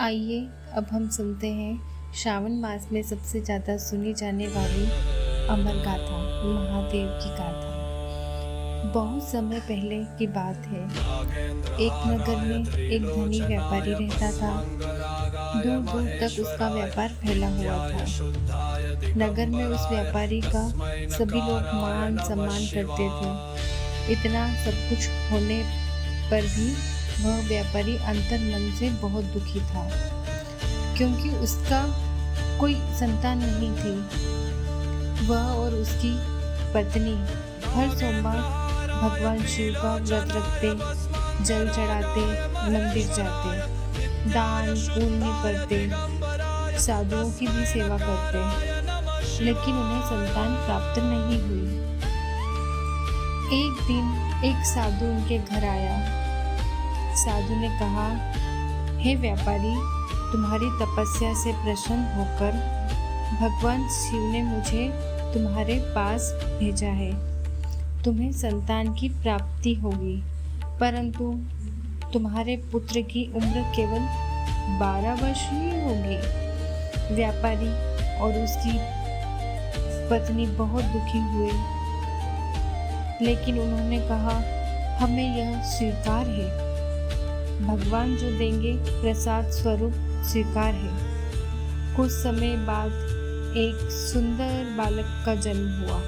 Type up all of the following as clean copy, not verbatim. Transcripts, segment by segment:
आइए अब हम सुनते हैं श्रावण मास में सबसे ज़्यादा सुनी जाने वाली अमर गाथा, महादेव की गाथा। बहुत समय पहले की बात है। एक नगर में एक धनी व्यापारी रहता था। दूर दूर तक उसका व्यापार फैला हुआ था। नगर में उस व्यापारी का सभी लोग मान सम्मान करते थे। इतना सब कुछ होने पर भी वह व्यापारी अंतर मन से बहुत दुखी था, क्योंकि उसका कोई संतान नहीं थी। वह और उसकी पत्नी हर सोमवार भगवान शिव का व्रत रखते, जल चढ़ाते, मंदिर जाते, दान पुण्य करते, साधुओं की भी सेवा करते, लेकिन उन्हें संतान प्राप्त नहीं हुई। एक दिन एक साधु उनके घर आया। साधु ने कहा, हे व्यापारी, तुम्हारी तपस्या से प्रसन्न होकर भगवान शिव ने मुझे तुम्हारे पास भेजा है। तुम्हें संतान की प्राप्ति होगी, परंतु तुम्हारे पुत्र की उम्र केवल 12 वर्ष ही होगी। व्यापारी और उसकी पत्नी बहुत दुखी हुए, लेकिन उन्होंने कहा, हमें यह स्वीकार है। भगवान जो देंगे प्रसाद स्वरूप स्वीकार है। कुछ समय बाद एक सुंदर बालक का जन्म हुआ।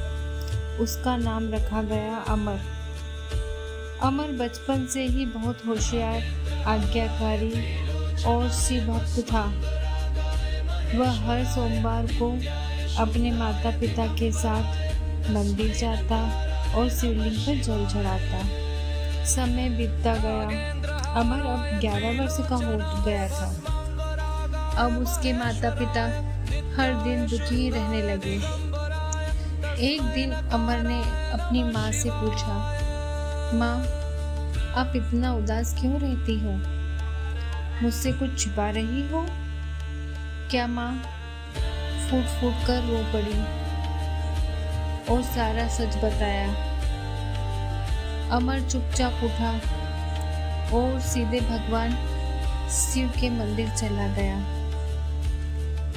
उसका नाम रखा गया अमर। अमर बचपन से ही बहुत होशियार, आज्ञाकारी और शिव भक्त था। वह हर सोमवार को अपने माता पिता के साथ मंदिर जाता और शिवलिंग पर जल चढ़ाता। समय बीतता गया। अमर अब 11 वर्ष का हो गया था। अब उसके माता पिता हर दिन दुखी रहने लगे। एक दिन अमर ने अपनी माँ से पूछा, माँ, आप इतना उदास क्यों रहती हो? मुझसे कुछ छिपा रही हो क्या? माँ फूट फूट कर रो पड़ी और सारा सच बताया। अमर चुपचाप उठा और सीधे भगवान शिव के मंदिर चला गया।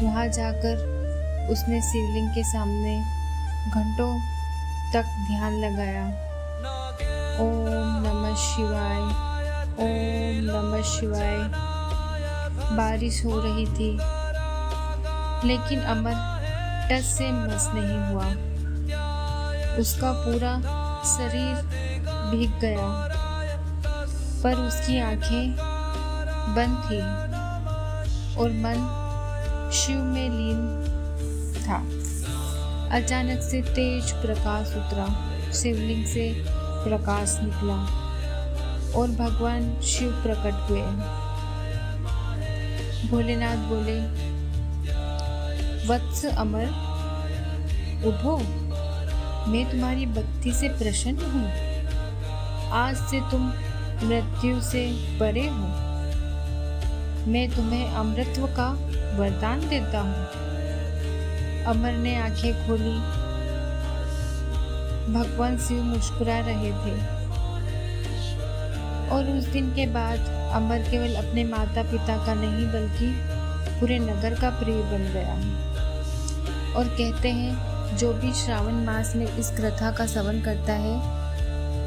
वहां जाकर उसने शिवलिंग के सामने घंटों तक ध्यान लगाया। ओम नमः शिवाय, ओम नमः शिवाय। बारिश हो रही थी, लेकिन अमर टस से मस नहीं हुआ। उसका पूरा शरीर भीग गया, पर उसकी आंखें बंद थी और मन शिव में लीन था। अचानक से तेज प्रकाश उतरा, शिवलिंग से प्रकाश निकला और भगवान शिव प्रकट हुए। भोलेनाथ बोले, वत्स अमर, उठो, मैं तुम्हारी भक्ति से प्रसन्न हूँ। आज से तुम मृत्यु से परे हो। मैं तुम्हें अमृतत्व का वरदान देता हूँ। अमर ने आंखें खोली। भगवान शिव मुस्कुरा रहे थे और उस दिन के बाद अमर केवल अपने माता पिता का नहीं, बल्कि पूरे नगर का प्रिय बन गया। और कहते हैं, जो भी श्रावण मास में इस कथा का श्रवण करता है,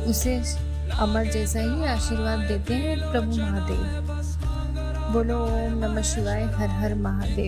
उसे अमर जैसा ही आशीर्वाद देते हैं प्रभु महादेव। बोलो ओम नमः शिवाय, हर हर महादेव।